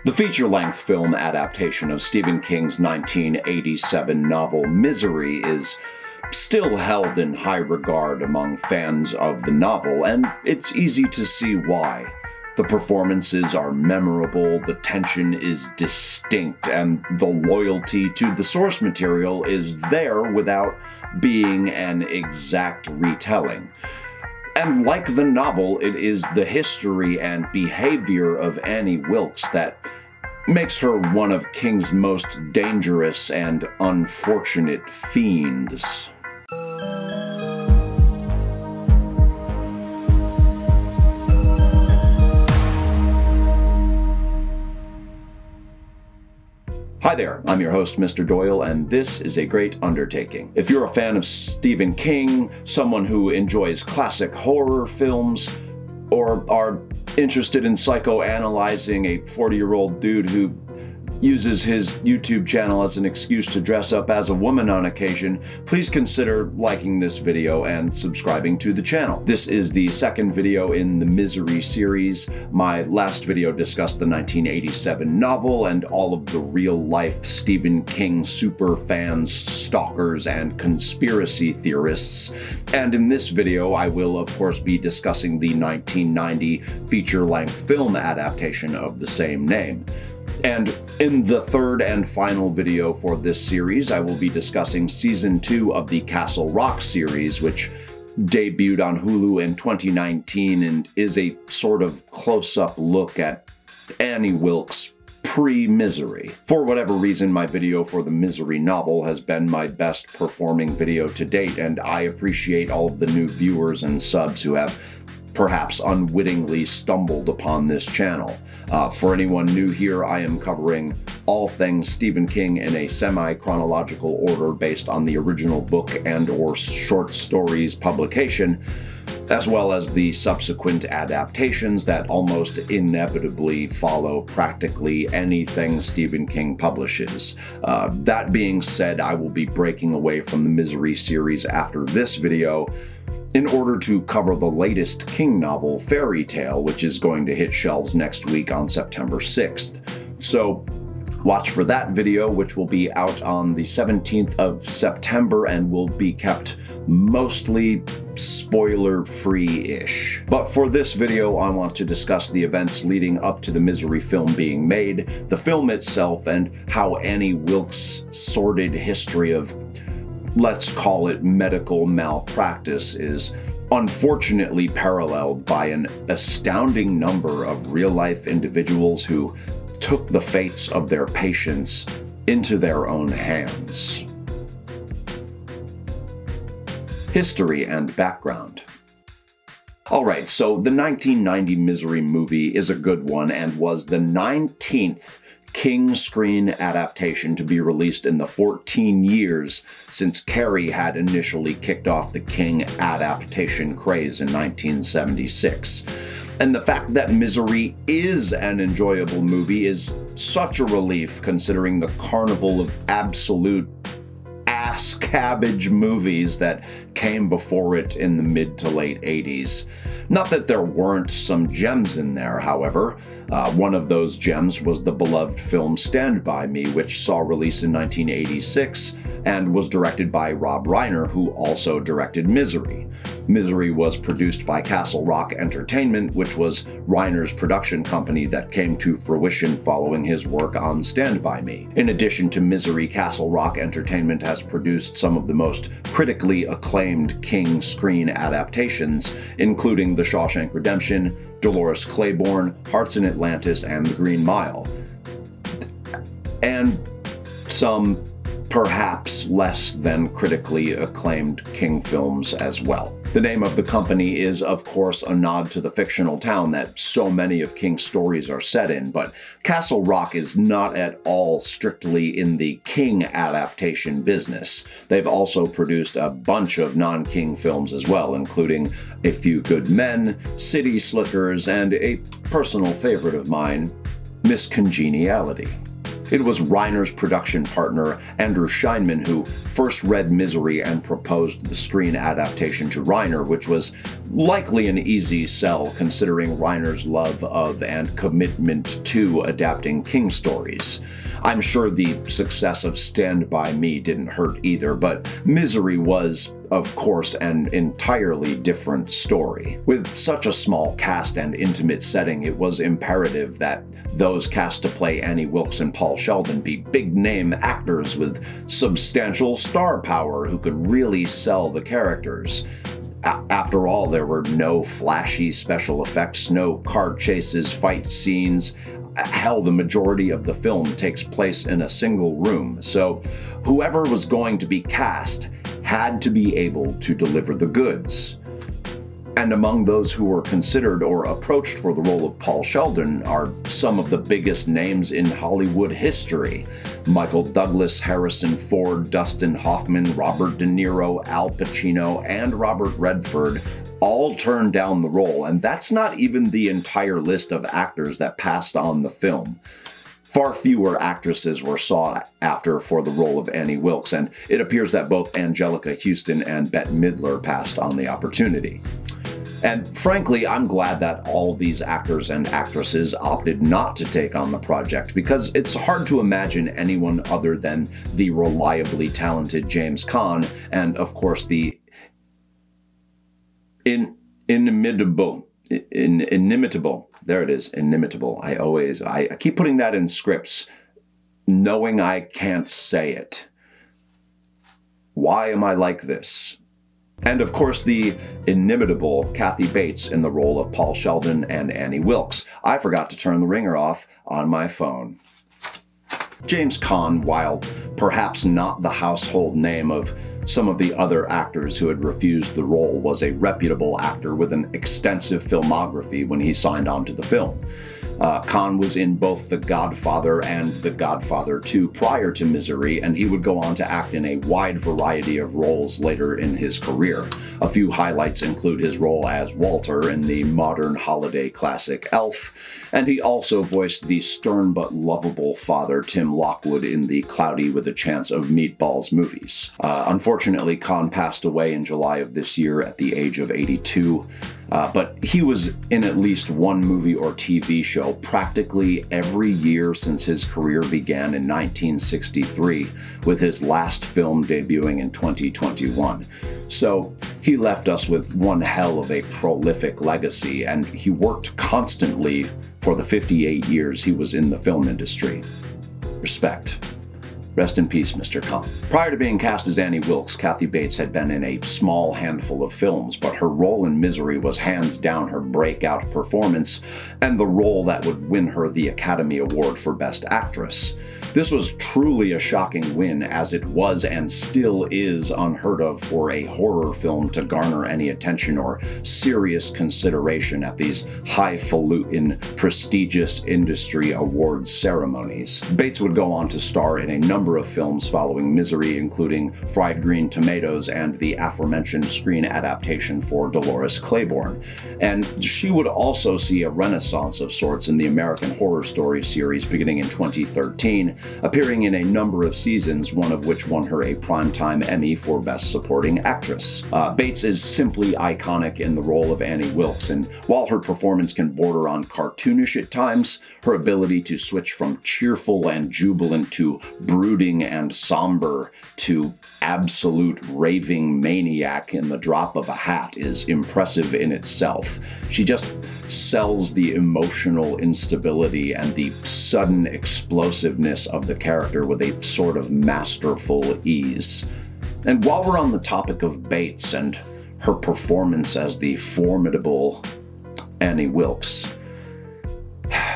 The feature-length film adaptation of Stephen King's 1987 novel Misery is still held in high regard among fans of the novel, and it's easy to see why. The performances are memorable, the tension is distinct, and the loyalty to the source material is there without being an exact retelling. And like the novel, it is the history and behavior of Annie Wilkes that makes her one of King's most dangerous and unfortunate fiends. Hi there, I'm your host, Mr. Doyle, and this is a great undertaking. If you're a fan of Stephen King, someone who enjoys classic horror films, or are interested in psychoanalyzing a 40-year-old dude who uses his YouTube channel as an excuse to dress up as a woman on occasion, please consider liking this video and subscribing to the channel. This is the second video in the Misery series. My last video discussed the 1987 novel and all of the real-life Stephen King superfans, stalkers, and conspiracy theorists. And in this video, I will, of course, be discussing the 1990 feature-length film adaptation of the same name. And in the third and final video for this series, I will be discussing Season 2 of the Castle Rock series, which debuted on Hulu in 2019 and is a sort of close-up look at Annie Wilkes pre-Misery. For whatever reason, my video for the Misery novel has been my best performing video to date, and I appreciate all of the new viewers and subs who have perhaps unwittingly stumbled upon this channel. For anyone new here, I am covering all things Stephen King in a semi-chronological order based on the original book and/or short stories publication, as well as the subsequent adaptations that almost inevitably follow practically anything Stephen King publishes. That being said, I will be breaking away from the Misery series after this video in order to cover the latest King novel, Fairy Tale, which is going to hit shelves next week on September 6th. So watch for that video, which will be out on the 17th of September and will be kept mostly spoiler-free-ish. But for this video, I want to discuss the events leading up to the Misery film being made, the film itself, and how Annie Wilkes' sordid history of, let's call it, medical malpractice is unfortunately paralleled by an astounding number of real-life individuals who took the fates of their patients into their own hands. History and background. Alright, so the 1990 Misery movie is a good one and was the 19th King screen adaptation to be released in the 14 years since Carrie had initially kicked off the King adaptation craze in 1976. And the fact that Misery is an enjoyable movie is such a relief, considering the carnival of absolute ass cabbage movies that came before it in the mid to late 80s. Not that there weren't some gems in there, however. One of those gems was the beloved film Stand By Me, which saw release in 1986 and was directed by Rob Reiner, who also directed Misery. Misery was produced by Castle Rock Entertainment, which was Reiner's production company that came to fruition following his work on Stand By Me. In addition to Misery, Castle Rock Entertainment has produced some of the most critically acclaimed King screen adaptations, including The Shawshank Redemption, Dolores Claiborne, Hearts in Atlantis, and The Green Mile. And some perhaps less than critically acclaimed King films as well. The name of the company is, of course, a nod to the fictional town that so many of King's stories are set in, but Castle Rock is not at all strictly in the King adaptation business. They've also produced a bunch of non-King films as well, including A Few Good Men, City Slickers, and a personal favorite of mine, Miss Congeniality. It was Reiner's production partner, Andrew Scheinman, who first read Misery and proposed the screen adaptation to Reiner, which was likely an easy sell considering Reiner's love of and commitment to adapting King stories. I'm sure the success of Stand By Me didn't hurt either, but Misery was, of course, an entirely different story. With such a small cast and intimate setting, it was imperative that those cast to play Annie Wilkes and Paul Sheldon be big-name actors with substantial star power who could really sell the characters. After all, there were no flashy special effects, no car chases, fight scenes. Hell, the majority of the film takes place in a single room, so whoever was going to be cast had to be able to deliver the goods. And among those who were considered or approached for the role of Paul Sheldon are some of the biggest names in Hollywood history. Michael Douglas, Harrison Ford, Dustin Hoffman, Robert De Niro, Al Pacino, and Robert Redford all turned down the role, and that's not even the entire list of actors that passed on the film. Far fewer actresses were sought after for the role of Annie Wilkes, and it appears that both Angelica Houston and Bette Midler passed on the opportunity. And frankly, I'm glad that all these actors and actresses opted not to take on the project, because it's hard to imagine anyone other than the reliably talented James Caan and, of course, the inimitable, there it is, inimitable. I keep putting that in scripts, knowing I can't say it. Why am I like this? And of course, the inimitable Kathy Bates in the role of Paul Sheldon and Annie Wilkes. I forgot to turn the ringer off on my phone. James Caan, while perhaps not the household name of some of the other actors who had refused the role, was a reputable actor with an extensive filmography when he signed on to the film. Caan was in both The Godfather and The Godfather 2 prior to Misery, and he would go on to act in a wide variety of roles later in his career. A few highlights include his role as Walter in the modern holiday classic Elf, and he also voiced the stern but lovable father Tim Lockwood in the Cloudy with a Chance of Meatballs movies. Unfortunately, Caan passed away in July of this year at the age of 82. But he was in at least one movie or TV show practically every year since his career began in 1963, with his last film debuting in 2021. So he left us with one hell of a prolific legacy, and he worked constantly for the 58 years he was in the film industry. Respect. Rest in peace, Mr. Caan. Prior to being cast as Annie Wilkes, Kathy Bates had been in a small handful of films, but her role in Misery was hands down her breakout performance and the role that would win her the Academy Award for Best Actress. This was truly a shocking win, as it was and still is unheard of for a horror film to garner any attention or serious consideration at these highfalutin, prestigious industry awards ceremonies. Bates would go on to star in a number of films following Misery, including Fried Green Tomatoes and the aforementioned screen adaptation for Dolores Claiborne. And she would also see a renaissance of sorts in the American Horror Story series beginning in 2013, appearing in a number of seasons, one of which won her a Primetime Emmy for Best Supporting Actress. Bates is simply iconic in the role of Annie Wilkes, and while her performance can border on cartoonish at times, her ability to switch from cheerful and jubilant to brooding and somber to absolute raving maniac in the drop of a hat is impressive in itself. She just sells the emotional instability and the sudden explosiveness of the character with a sort of masterful ease. And while we're on the topic of Bates and her performance as the formidable Annie Wilkes,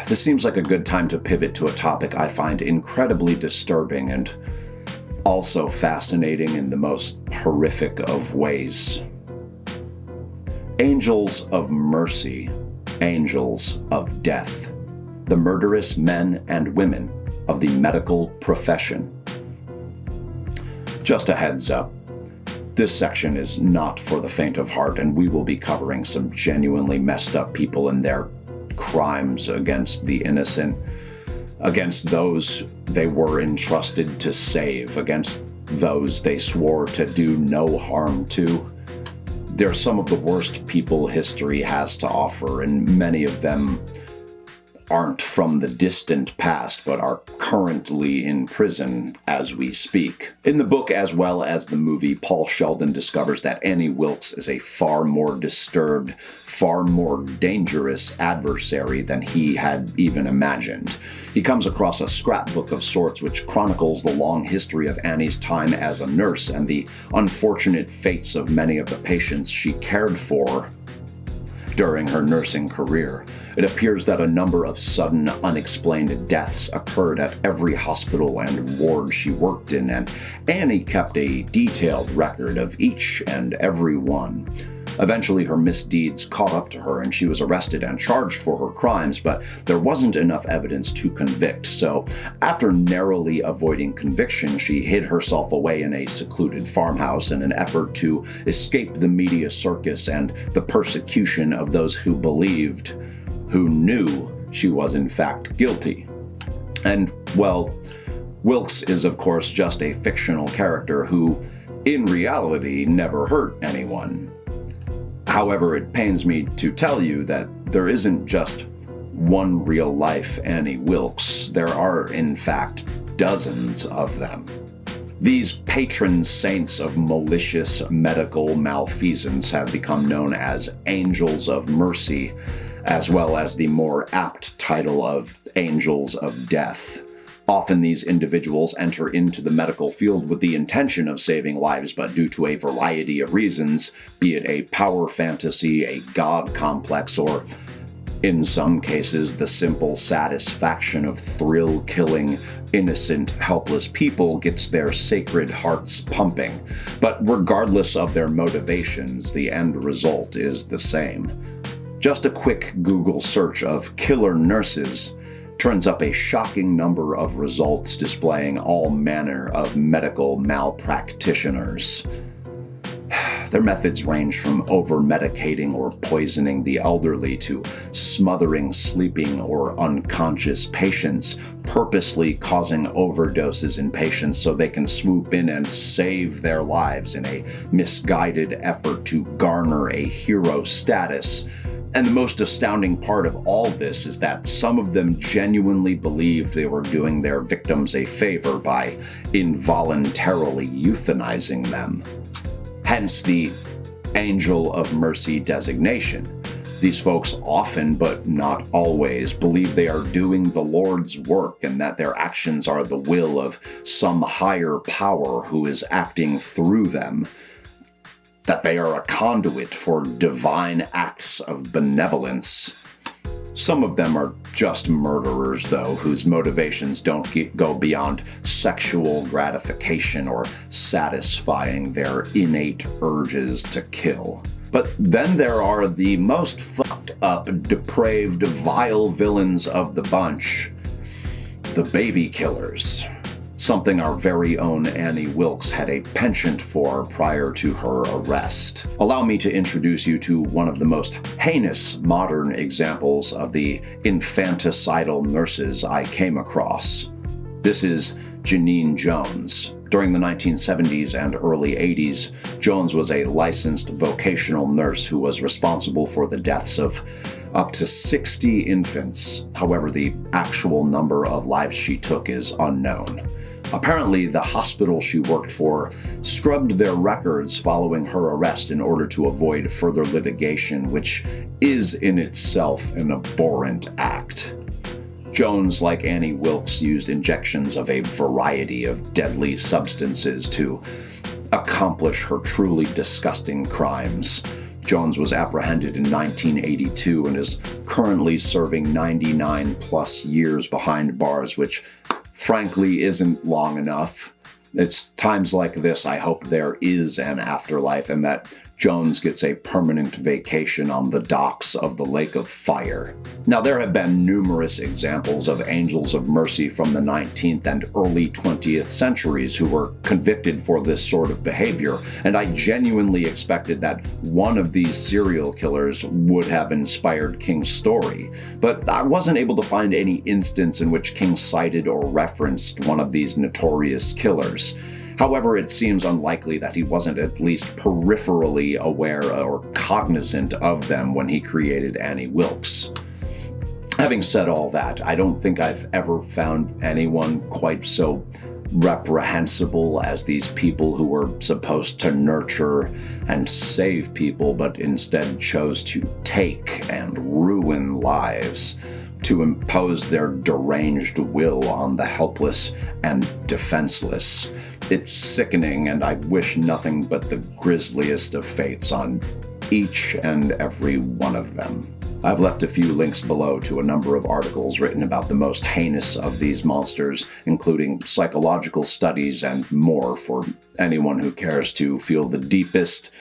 this seems like a good time to pivot to a topic I find incredibly disturbing and also fascinating in the most horrific of ways. Angels of mercy, angels of death, the murderous men and women of the medical profession. Just a heads up, this section is not for the faint of heart, and we will be covering some genuinely messed up people and their crimes against the innocent. against those they were entrusted to save, against those they swore to do no harm to. They're some of the worst people history has to offer, and many of them aren't from the distant past, but are currently in prison as we speak. In the book, as well as the movie, Paul Sheldon discovers that Annie Wilkes is a far more disturbed, far more dangerous adversary than he had even imagined. He comes across a scrapbook of sorts which chronicles the long history of Annie's time as a nurse and the unfortunate fates of many of the patients she cared for during her nursing career. It appears that a number of sudden, unexplained deaths occurred at every hospital and ward she worked in, and Annie kept a detailed record of each and every one. Eventually, her misdeeds caught up to her and she was arrested and charged for her crimes, but there wasn't enough evidence to convict. So, after narrowly avoiding conviction, she hid herself away in a secluded farmhouse in an effort to escape the media circus and the persecution of those who knew she was in fact guilty. And, well, Wilkes is of course just a fictional character who, in reality, never hurt anyone. However, it pains me to tell you that there isn't just one real-life Annie Wilkes. There are, in fact, dozens of them. These patron saints of malicious medical malfeasance have become known as angels of mercy, as well as the more apt title of angels of death. Often these individuals enter into the medical field with the intention of saving lives, but due to a variety of reasons, be it a power fantasy, a god complex, or in some cases, the simple satisfaction of thrill-killing innocent, helpless people gets their sacred hearts pumping. But regardless of their motivations, the end result is the same. Just a quick Google search of killer nurses turns up a shocking number of results displaying all manner of medical malpractitioners. Their methods range from over-medicating or poisoning the elderly to smothering sleeping or unconscious patients, purposely causing overdoses in patients so they can swoop in and save their lives in a misguided effort to garner a hero status. And the most astounding part of all this is that some of them genuinely believed they were doing their victims a favor by involuntarily euthanizing them. Hence the Angel of Mercy designation. These folks often, but not always, believe they are doing the Lord's work and that their actions are the will of some higher power who is acting through them, that they are a conduit for divine acts of benevolence. Some of them are just murderers, though, whose motivations don't go beyond sexual gratification or satisfying their innate urges to kill. But then there are the most fucked up, depraved, vile villains of the bunch, the baby killers. Something our very own Annie Wilkes had a penchant for prior to her arrest. Allow me to introduce you to one of the most heinous modern examples of the infanticidal nurses I came across. This is Janine Jones. During the 1970s and early 80s, Jones was a licensed vocational nurse who was responsible for the deaths of up to 60 infants. However, the actual number of lives she took is unknown. Apparently, the hospital she worked for scrubbed their records following her arrest in order to avoid further litigation, which is in itself an abhorrent act. Jones, like Annie Wilkes, used injections of a variety of deadly substances to accomplish her truly disgusting crimes. Jones was apprehended in 1982 and is currently serving 99 plus years behind bars, which frankly isn't long enough. It's times like this I hope there is an afterlife and that Jones gets a permanent vacation on the docks of the Lake of Fire. Now, there have been numerous examples of angels of mercy from the 19th and early 20th centuries who were convicted for this sort of behavior, and I genuinely expected that one of these serial killers would have inspired King's story. But I wasn't able to find any instance in which King cited or referenced one of these notorious killers. However, it seems unlikely that he wasn't at least peripherally aware or cognizant of them when he created Annie Wilkes. Having said all that, I don't think I've ever found anyone quite so reprehensible as these people who were supposed to nurture and save people, but instead chose to take and ruin lives, to impose their deranged will on the helpless and defenseless. It's sickening, and I wish nothing but the grisliest of fates on each and every one of them. I've left a few links below to a number of articles written about the most heinous of these monsters, including psychological studies and more for anyone who cares to feel the deepest,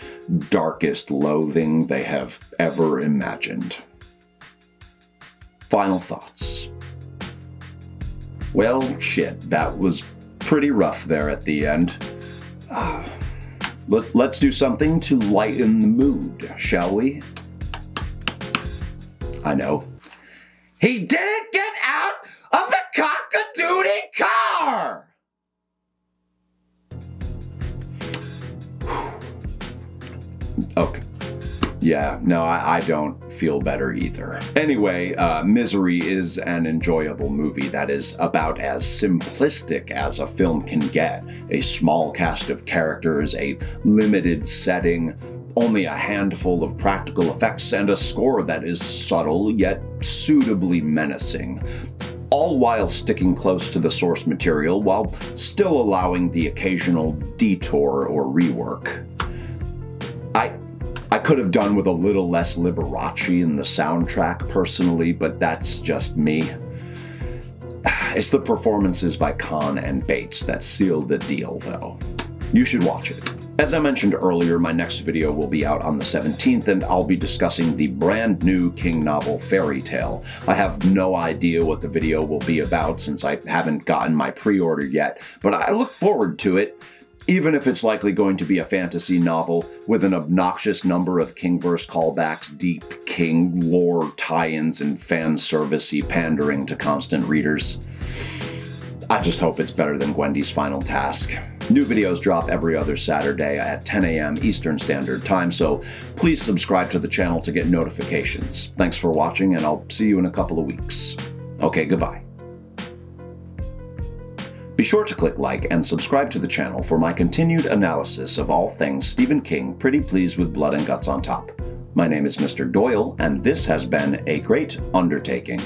darkest loathing they have ever imagined. Final thoughts. Well, shit, that was pretty rough there at the end. Let's do something to lighten the mood, shall we? I know. He didn't get out of the cock-a-doodle car! Okay. Yeah, no, I don't feel better either. Anyway, Misery is an enjoyable movie that is about as simplistic as a film can get. A small cast of characters, a limited setting, only a handful of practical effects, and a score that is subtle yet suitably menacing, all while sticking close to the source material while still allowing the occasional detour or rework. I could have done with a little less Liberace in the soundtrack personally, but that's just me. It's the performances by Caan and Bates that seal the deal, though. You should watch it. As I mentioned earlier, my next video will be out on the 17th, and I'll be discussing the brand new King novel Fairy Tale. I have no idea what the video will be about since I haven't gotten my pre-order yet, but I look forward to it, even if it's likely going to be a fantasy novel with an obnoxious number of Kingverse callbacks, deep King lore tie-ins, and fan service-y pandering to constant readers. I just hope it's better than Gwendy's Final Task. New videos drop every other Saturday at 10 a.m. Eastern Standard Time, so please subscribe to the channel to get notifications. Thanks for watching, and I'll see you in a couple of weeks. Okay, goodbye. Be sure to click like and subscribe to the channel for my continued analysis of all things Stephen King, pretty pleased with blood and guts on top. My name is Mr. Doyle, and this has been a great undertaking.